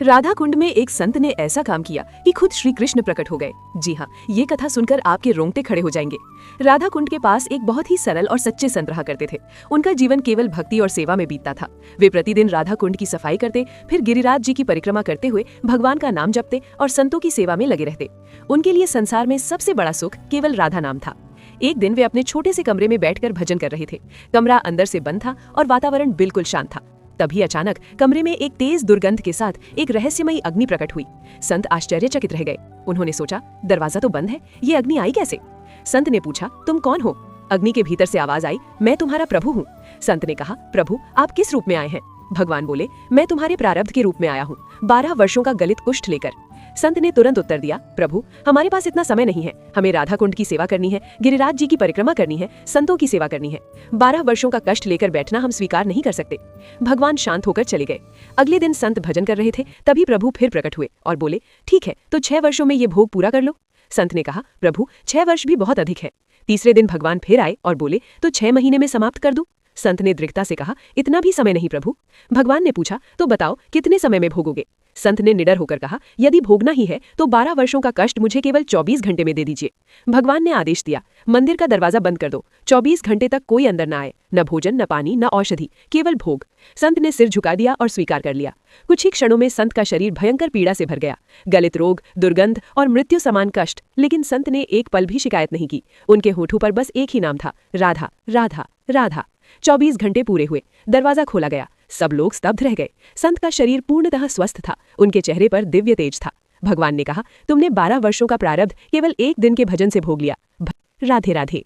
राधा कुंड में एक संत ने ऐसा काम किया कि खुद श्री कृष्ण प्रकट हो गए। जी हाँ, ये कथा सुनकर आपके रोंगटे खड़े हो जाएंगे। राधा कुंड के पास एक बहुत ही सरल और सच्चे संत रहा करते थे। उनका जीवन केवल भक्ति और सेवा में बीतता था। वे प्रतिदिन राधा कुंड की सफाई करते, फिर गिरिराज जी की परिक्रमा करते हुए भगवान का नाम जपते और संतों की सेवा में लगे रहते। उनके लिए संसार में सबसे बड़ा सुख केवल राधा नाम था। एक दिन वे अपने छोटे से कमरे में बैठकर भजन कर रहे थे। कमरा अंदर से बंद था और वातावरण बिल्कुल शांत था। तभी अचानक कमरे में एक तेज दुर्गंध के साथ एक रहस्यमयी अग्नि प्रकट हुई। संत आश्चर्यचकित रह गए। उन्होंने सोचा, दरवाजा तो बंद है, ये अग्नि आई कैसे? संत ने पूछा, तुम कौन हो? अग्नि के भीतर से आवाज आई, मैं तुम्हारा प्रभु हूँ। संत ने कहा, प्रभु आप किस रूप में आए हैं? भगवान बोले, मैं तुम्हारे प्रारब्ध के रूप में आया हूँ, 12 वर्षों का गलित कुष्ठ लेकर। संत ने तुरंत उत्तर दिया, प्रभु हमारे पास इतना समय नहीं है, हमें राधा कुंड की सेवा करनी है, गिरिराज जी की परिक्रमा करनी है, संतों की सेवा करनी है। 12 वर्षों का कष्ट लेकर बैठना हम स्वीकार नहीं कर सकते। भगवान शांत होकर चले गए। अगले दिन संत भजन कर रहे थे, तभी प्रभु फिर प्रकट हुए और बोले, ठीक है तो 6 वर्षों में ये भोग पूरा कर लो। संत ने कहा, प्रभु 6 वर्ष भी बहुत अधिक है। तीसरे दिन भगवान फिर आए और बोले, तो 6 महीने में समाप्त कर दूं? संत ने दृढ़ता से कहा, इतना भी समय नहीं प्रभु। भगवान ने पूछा, तो बताओ कितने समय में भोगोगे? संत ने निडर होकर कहा, यदि भोगना ही है तो 12 वर्षों का कष्ट मुझे केवल 24 घंटे में दे दीजिए। भगवान ने आदेश दिया, मंदिर का दरवाजा बंद कर दो, 24 घंटे तक कोई अंदर न आए, न भोजन न पानी न औषधि, केवल भोग। संत ने सिर झुका दिया और स्वीकार कर लिया। कुछ ही क्षणों में संत का शरीर भयंकर पीड़ा से भर गया। गलित रोग, दुर्गंध और मृत्यु समान कष्ट, लेकिन संत ने एक पल भी शिकायत नहीं की। उनके होठों पर बस एक ही नाम था, राधा राधा राधा। 24 घंटे पूरे हुए, दरवाजा खोला गया। सब लोग स्तब्ध रह गए। संत का शरीर पूर्णतः स्वस्थ था, उनके चेहरे पर दिव्य तेज था। भगवान ने कहा, तुमने 12 वर्षों का प्रारब्ध केवल एक दिन के भजन से भोग लिया। राधे राधे।